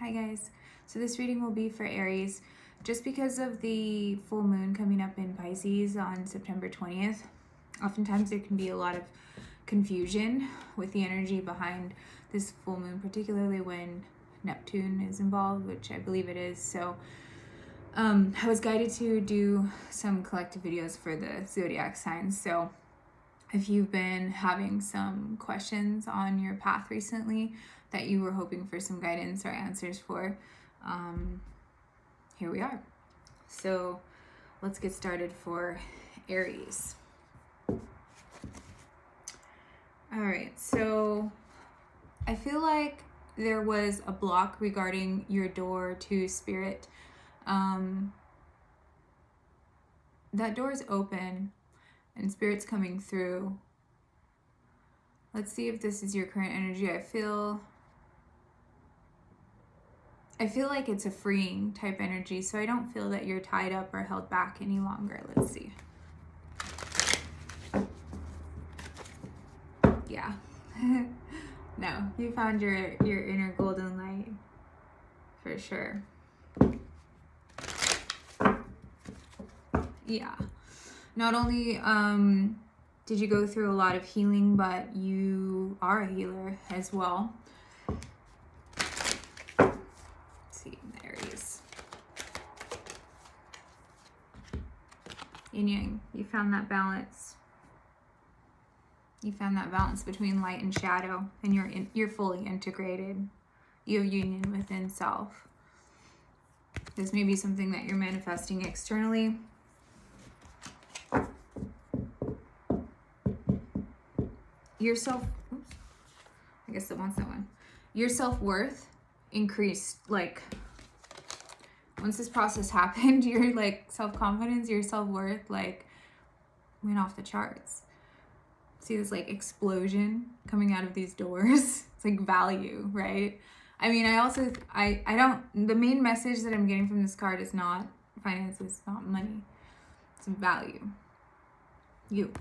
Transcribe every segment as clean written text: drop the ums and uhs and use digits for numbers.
Hi guys, so this reading will be for Aries. Just because of the full moon coming up in Pisces on September 20th, oftentimes there can be a lot of confusion with the energy behind this full moon, particularly when Neptune is involved, which I believe it is. So I was guided to do some collective videos for the zodiac signs. So if you've been having some questions on your path recently that you were hoping for some guidance or answers for, here we are. So let's get started for Aries. All right, so I feel like there was a block regarding your door to spirit. That door is open and spirit's coming through. Let's see if this is your current energy. I feel like it's a freeing type energy, so I don't feel that you're tied up or held back any longer. Let's see. Yeah. No, you found your inner golden light for sure. Yeah. Not only did you go through a lot of healing, but you are a healer as well. Let's see, Aries. Yin Yang, you found that balance. You found that balance between light and shadow, and you're fully integrated. You have union within self. This may be something that you're manifesting externally. Your self-worth increased, like, once this process happened, your, like, self-confidence, your self-worth, like, went off the charts. See this, like, explosion coming out of these doors? It's like value, right? I mean, the main message that I'm getting from this card is not finances, not money. It's value. You.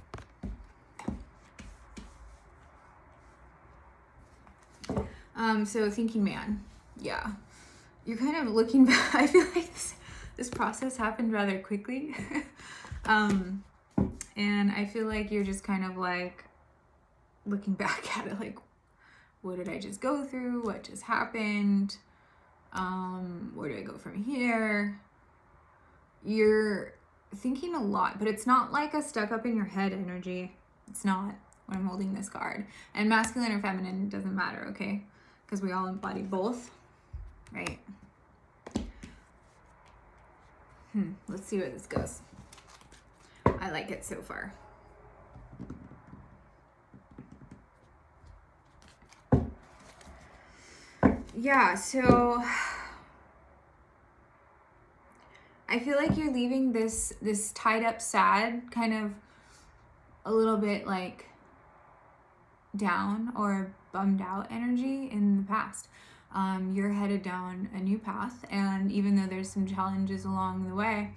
So thinking man, yeah. You're kind of looking back. I feel like this process happened rather quickly. And I feel like you're just kind of like looking back at it like, what did I just go through? What just happened? Where do I go from here? You're thinking a lot, but it's not like a stuck up in your head energy. It's not when I'm holding this card. And masculine or feminine doesn't matter, okay? Because we all embody both, right? Let's see where this goes. I like it so far. Yeah, so I feel like you're leaving this tied up, sad, kind of a little bit like down or bummed out energy in the past. You're headed down a new path, and even though there's some challenges along the way,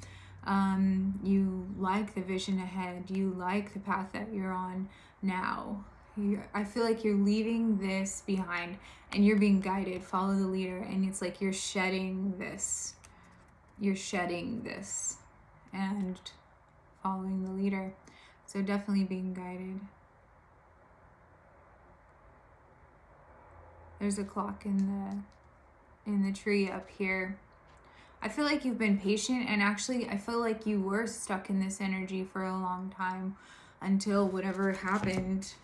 you like the vision ahead. You like the path that you're on now. I feel like you're leaving this behind and you're being guided. Follow the leader, and it's like you're shedding this. You're shedding this and following the leader. So definitely being guided. There's a clock in the tree up here. I feel like you've been patient, and actually I feel like you were stuck in this energy for a long time until whatever happened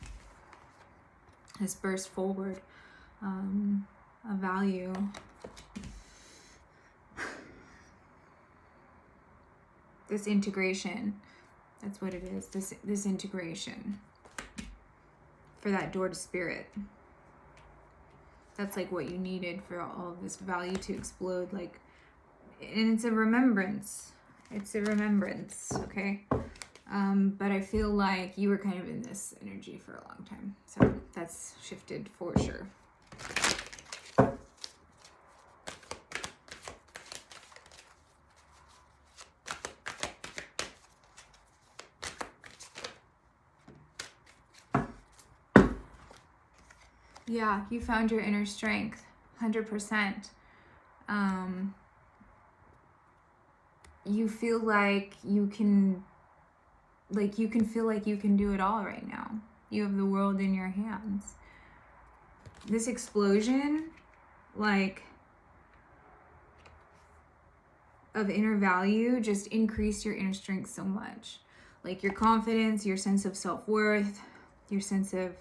has burst forward. A value. This integration. That's what it is. This integration for that door to spirit. That's like what you needed for all of this value to explode. Like, and it's a remembrance. It's a remembrance, okay? But I feel like you were kind of in this energy for a long time. So that's shifted for sure. Yeah, you found your inner strength, 100%. you feel like you can feel like you can do it all right now. You have the world in your hands. This explosion, like, of inner value just increased your inner strength so much. Like your confidence, your sense of self-worth, your sense of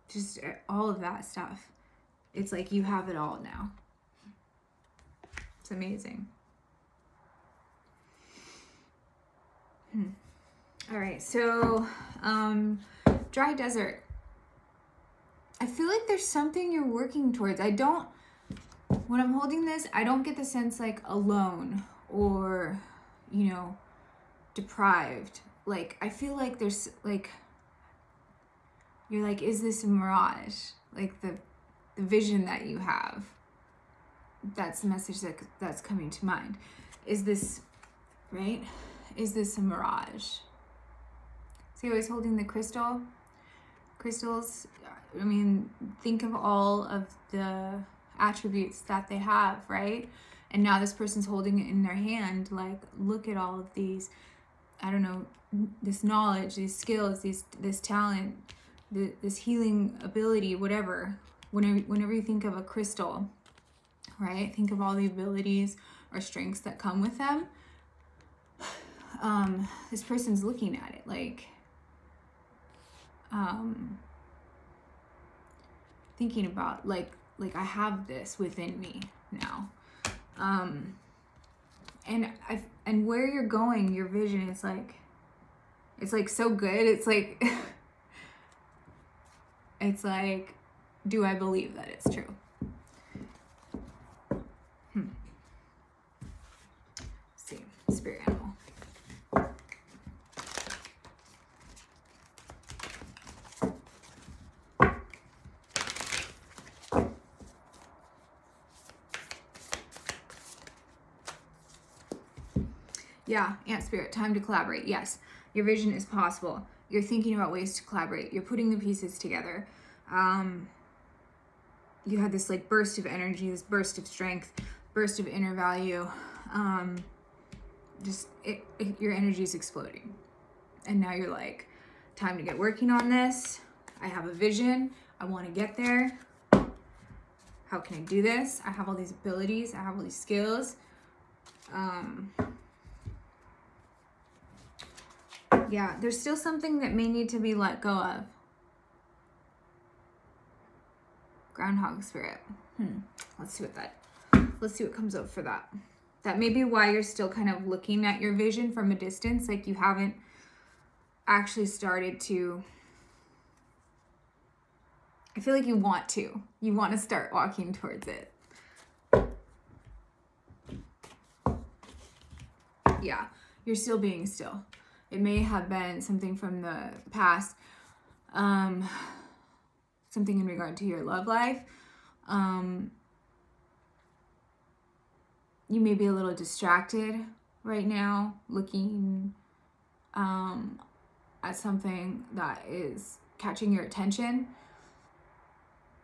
just all of that stuff. It's like you have it all now. It's amazing. All right, so dry desert. I feel like there's something you're working towards. When I'm holding this, I don't get the sense like alone or, you know, deprived. Like, I feel like there's like, you're like, is this a mirage? Like the vision that you have. That's the message that's coming to mind. Is this, right? Is this a mirage? See, I was holding the crystal. Crystals, I mean, think of all of the attributes that they have, right? And now this person's holding it in their hand. Like, look at all of these, I don't know, this knowledge, these skills, this talent, this healing ability, whatever. Whenever you think of a crystal, right? Think of all the abilities or strengths that come with them. This person's looking at it like, thinking about like I have this within me now. And where you're going, your vision is like, it's like so good. It's like, it's like, do I believe that it's true? Let's see, spirit animal. Yeah, Ant Spirit, time to collaborate. Yes, your vision is possible. You're thinking about ways to collaborate. You're putting the pieces together. You had this like burst of energy, this burst of strength, burst of inner value. Your energy is exploding. And now you're like, time to get working on this. I have a vision. I want to get there. How can I do this? I have all these abilities. I have all these skills. Yeah, there's still something that may need to be let go of. Groundhog Spirit. Let's see what comes up for that. That may be why you're still kind of looking at your vision from a distance, like you haven't actually started to. I feel like you want to start walking towards it. Yeah, you're still being still. It may have been something from the past, something in regard to your love life. You may be a little distracted right now, looking at something that is catching your attention.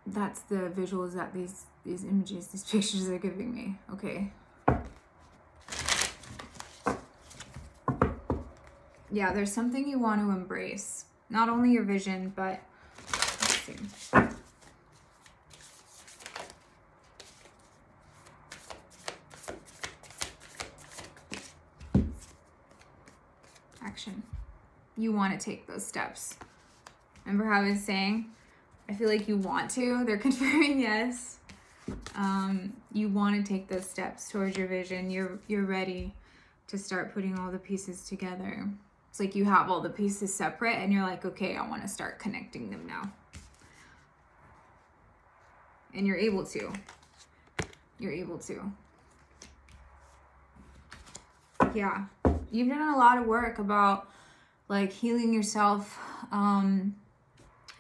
That's the visuals that these images, these pictures are giving me. Okay. Yeah, there's something you want to embrace. Not only your vision, but let's see. Action. You want to take those steps. Remember how I was saying? I feel like you want to. They're confirming yes. You want to take those steps towards your vision. You're ready to start putting all the pieces together. It's like you have all the pieces separate and you're like, okay, I want to start connecting them now. And you're able to. You're able to. Yeah. You've done a lot of work about like healing yourself,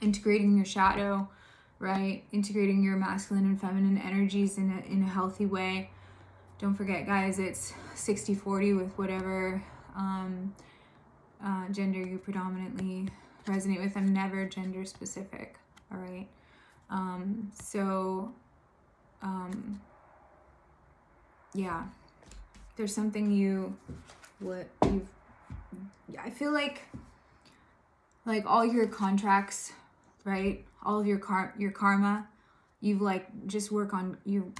integrating your shadow, right? Integrating your masculine and feminine energies in a healthy way. Don't forget, guys, it's 60-40 with whatever gender you predominantly resonate with. I'm never gender specific, all right? So Yeah, there's something I feel like all your contracts, right? All of your karma, you've like just work on you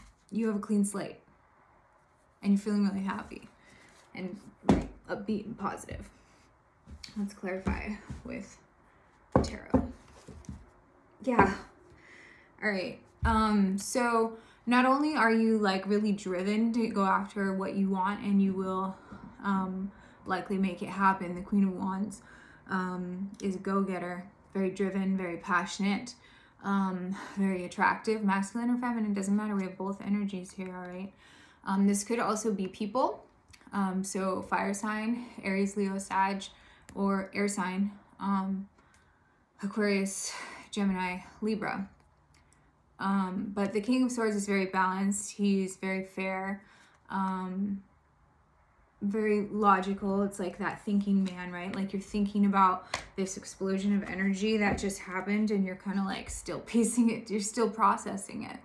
have a clean slate and you're feeling really happy and like upbeat and positive. Let's clarify with tarot. Yeah. All right. So not only are you like really driven to go after what you want, and you will likely make it happen. The Queen of Wands is a go-getter, very driven, very passionate, very attractive, masculine or feminine, doesn't matter. We have both energies here, all right? This could also be people. So fire sign, Aries, Leo, Sag, or air sign, Aquarius, Gemini, Libra. But the King of Swords is very balanced. He's very fair, very logical. It's like that thinking man, right? Like you're thinking about this explosion of energy that just happened, and you're kind of like still piecing it. You're still processing it.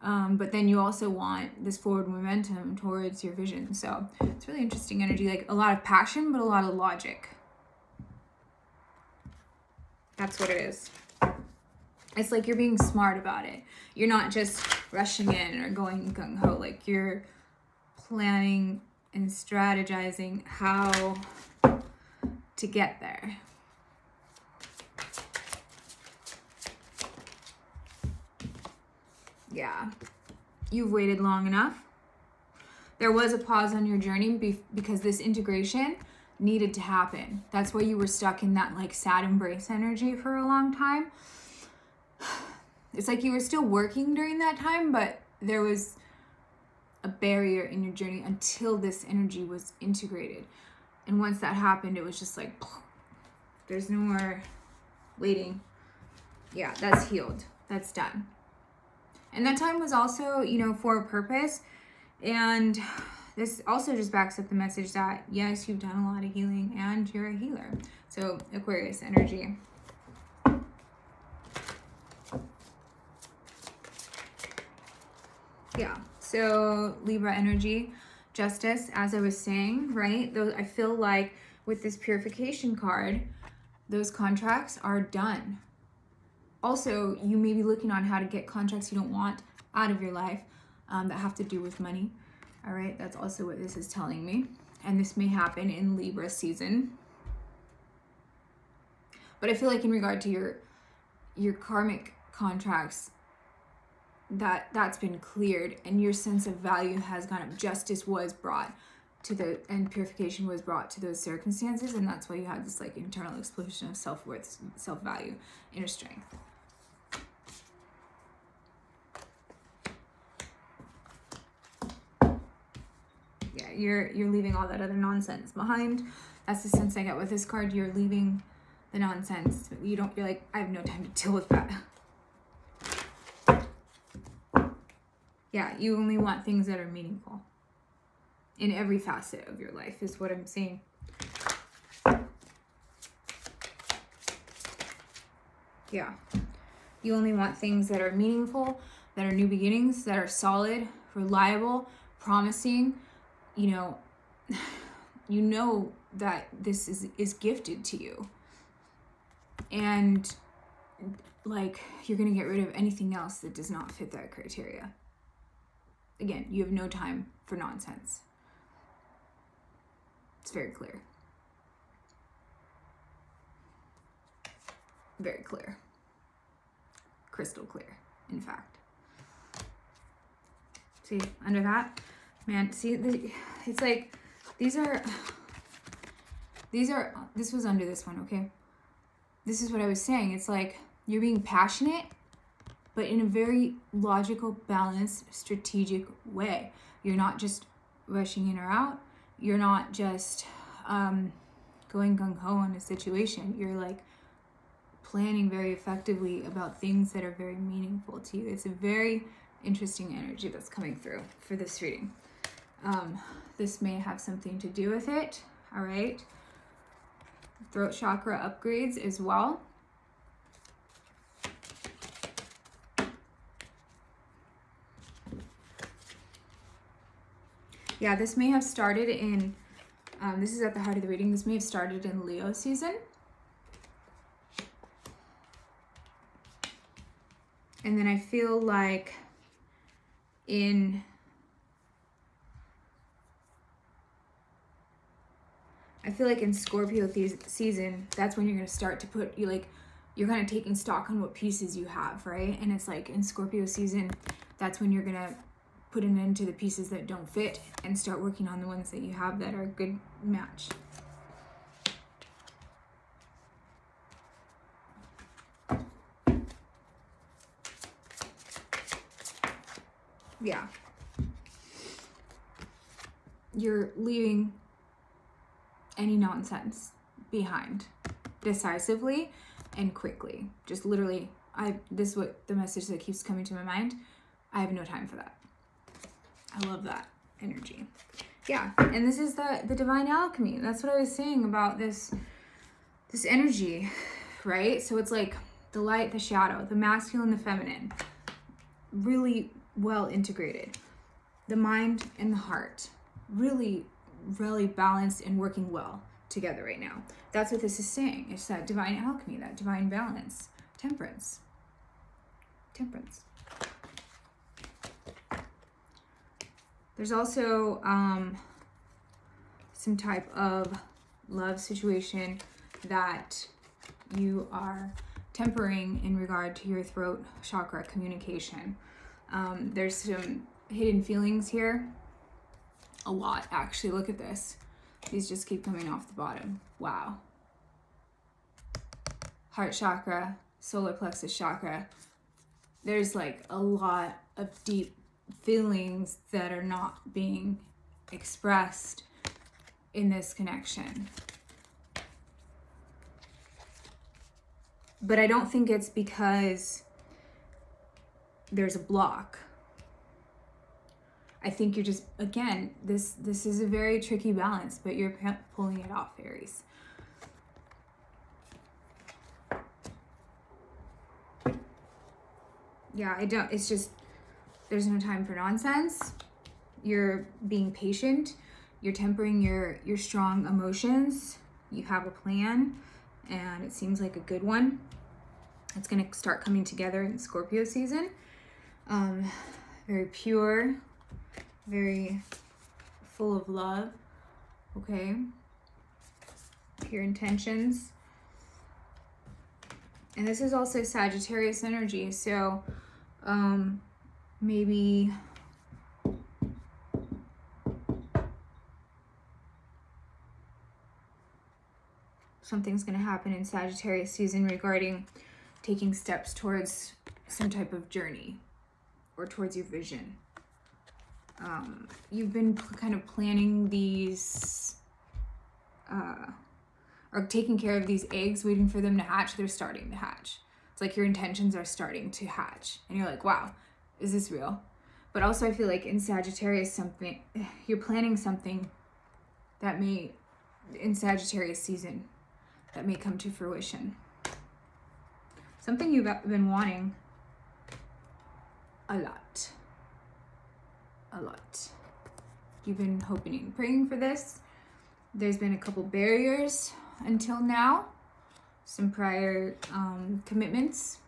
But then you also want this forward momentum towards your vision. So it's really interesting energy, like a lot of passion, but a lot of logic. That's what it is. It's like you're being smart about it. You're not just rushing in or going gung-ho. Like you're planning and strategizing how to get there. Yeah. You've waited long enough. There was a pause on your journey because this integration needed to happen. That's why you were stuck in that like sad embrace energy for a long time. It's like you were still working during that time, but there was a barrier in your journey until this energy was integrated. And once that happened, it was just like, there's no more waiting. Yeah, that's healed. That's done. And that time was also, for a purpose. And this also just backs up the message that, yes, you've done a lot of healing and you're a healer. So Aquarius energy. Yeah, so Libra energy, justice, as I was saying, right? I feel like with this purification card, those contracts are done. Also, you may be looking on how to get contracts you don't want out of your life that have to do with money. All right, that's also what this is telling me. And this may happen in Libra season. But I feel like in regard to your karmic contracts, that's been cleared and your sense of value has gone up. Justice was brought to and purification was brought to those circumstances, and that's why you had this like internal explosion of self-worth, self-value, inner strength. Yeah, you're leaving all that other nonsense behind. That's the sense I get with this card. You're leaving the nonsense. You're like, I have no time to deal with that. Yeah, you only want things that are meaningful in every facet of your life is what I'm saying. Yeah, you only want things that are meaningful, that are new beginnings, that are solid, reliable, promising. You know that this is gifted to you. And like you're going to get rid of anything else that does not fit that criteria. Again, you have no time for nonsense. It's very clear. Very clear. Crystal clear, in fact. See, under that, man, see, it's like, this was under this one, okay? This is what I was saying. It's like, you're being passionate, but in a very logical, balanced, strategic way. You're not just rushing in or out. You're not just going gung-ho on a situation. You're like planning very effectively about things that are very meaningful to you. It's a very interesting energy that's coming through for this reading. This may have something to do with it, all right? Throat chakra upgrades as well. Yeah, this may have started in, this is at the heart of the reading, this may have started in Leo season. And then I feel like in Scorpio season, that's when you're going to start to put, you're kind of taking stock on what pieces you have, right? And it's like in Scorpio season, that's when you're going to put an end to the pieces that don't fit and start working on the ones that you have that are a good match. Yeah. You're leaving any nonsense behind decisively and quickly. Just literally, this is what the message that keeps coming to my mind. I have no time for that. I love that energy. Yeah, and this is the divine alchemy. That's what I was saying about this energy, right? So it's like the light, the shadow, the masculine, the feminine, really well integrated. The mind and the heart, really, really balanced and working well together right now. That's what this is saying. It's that divine alchemy, that divine balance, temperance. Temperance. There's also some type of love situation that you are tempering in regard to your throat chakra communication. There's some hidden feelings here. A lot, actually. Look at this. These just keep coming off the bottom. Wow. Heart chakra, solar plexus chakra. There's like a lot of deep feelings that are not being expressed in this connection. But I don't think it's because there's a block. I think you're just, again, this is a very tricky balance, but you're pulling it off, Aries. Yeah, it's just, there's no time for nonsense. You're being patient. You're tempering your strong emotions. You have a plan, and it seems like a good one. It's going to start coming together in Scorpio season. Very pure, very full of love, okay? Pure intentions. And this is also Sagittarius energy, so maybe something's going to happen in Sagittarius season regarding taking steps towards some type of journey or towards your vision. You've been kind of planning these, or taking care of these eggs, waiting for them to hatch. They're starting to hatch. It's like your intentions are starting to hatch. And you're like, wow, is this real? But also I feel like in Sagittarius, you're planning something that may, in Sagittarius season, that may come to fruition. Something you've been wanting a lot. A lot. You've been hoping and praying for this. There's been a couple barriers until now. Some prior commitments.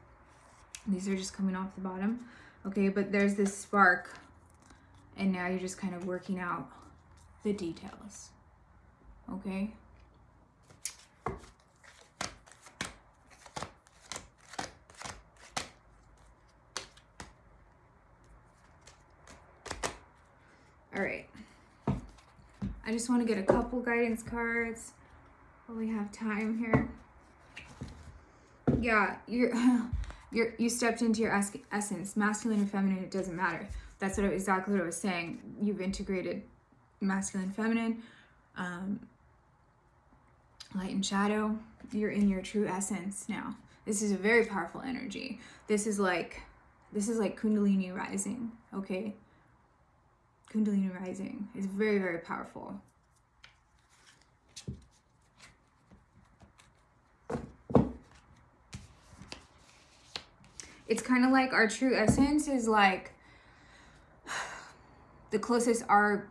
These are just coming off the bottom. Okay, but there's this spark. And now you're just kind of working out the details. Okay? All right. I just want to get a couple guidance cards while we have time here. Yeah, you stepped into your essence, masculine or feminine, it doesn't matter. That's exactly what I was saying. You've integrated masculine, feminine, light and shadow. You're in your true essence now. This is a very powerful energy. This is like Kundalini rising, okay? Kundalini rising is very, very powerful. It's kind of like our true essence is like the closest our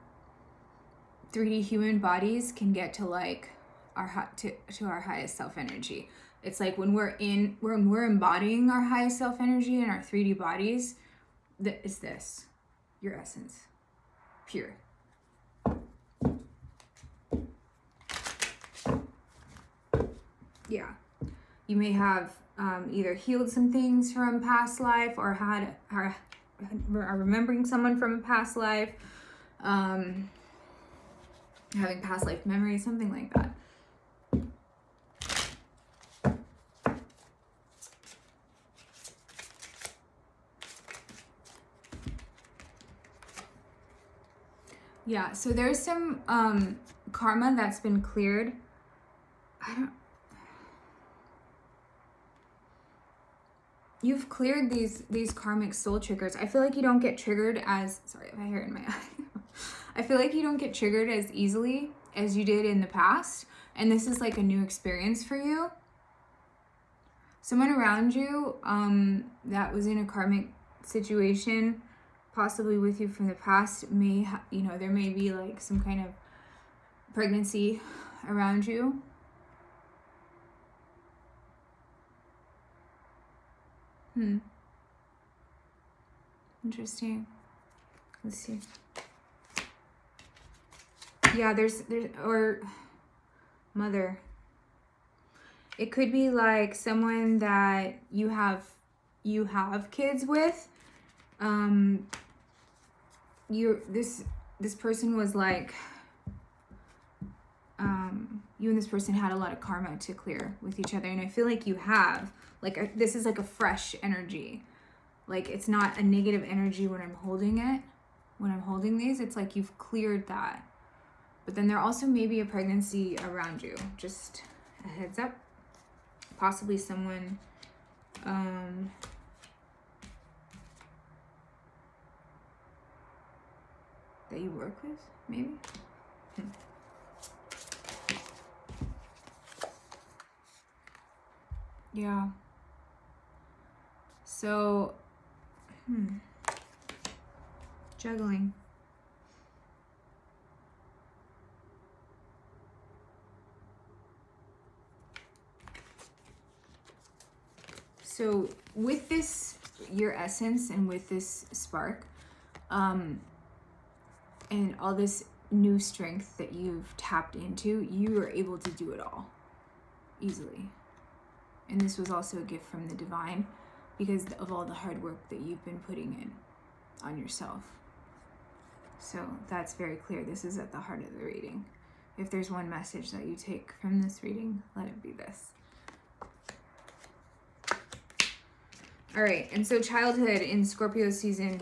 3D human bodies can get to like to our highest self energy. It's like when we're embodying our highest self energy in our 3D bodies, that is this, your essence, pure. Yeah, you may have either healed some things from past life or are remembering someone from a past life, having past life memories, something like that. Yeah, so there's some karma that's been cleared. You've cleared these karmic soul triggers. I feel like you don't get triggered as, sorry if I hear it in my eye. I feel like you don't get triggered as easily as you did in the past. And this is like a new experience for you. Someone around you that was in a karmic situation, possibly with you from the past, may, there may be like some kind of pregnancy around you. Interesting. Let's see. Yeah, there's or mother. It could be like someone that you have kids with. This person was like you and this person had a lot of karma to clear with each other, and I feel like you have, like, this is like a fresh energy. Like, it's not a negative energy when I'm holding it. When I'm holding these, it's like you've cleared that. But then there also may be a pregnancy around you. Just a heads up. Possibly someone that you work with, maybe? Yeah. So, juggling. So with this, your essence, and with this spark, and all this new strength that you've tapped into, you are able to do it all easily. And this was also a gift from the divine because of all the hard work that you've been putting in on yourself. So that's very clear. This is at the heart of the reading. If there's one message that you take from this reading, let it be this. All right, and so childhood in Scorpio season.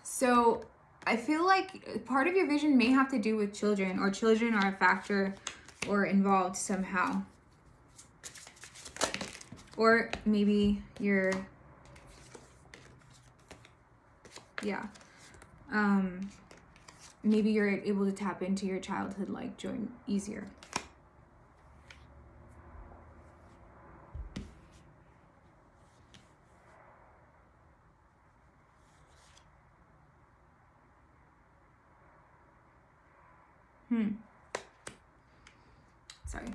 So I feel like part of your vision may have to do with children, or children are a factor or involved somehow. Or maybe you're, maybe you're able to tap into your childhood like joy easier. Sorry.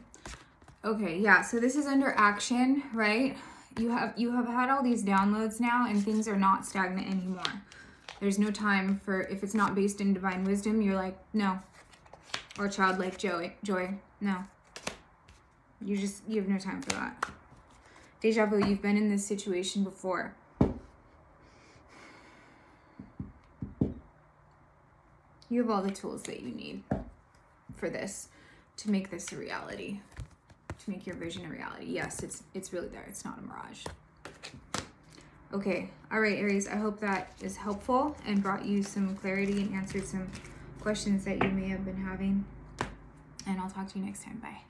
Okay, yeah, so this is under action, right? You have had all these downloads now, and things are not stagnant anymore. There's no time for, if it's not based in divine wisdom, you're like, no. Or childlike joy, no. You have no time for that. Deja vu, you've been in this situation before. You have all the tools that you need for this, to make this a reality, to make your vision a reality. Yes, it's really there. It's not a mirage. Okay, all right, Aries, I hope that is helpful and brought you some clarity and answered some questions that you may have been having. And I'll talk to you next time. Bye.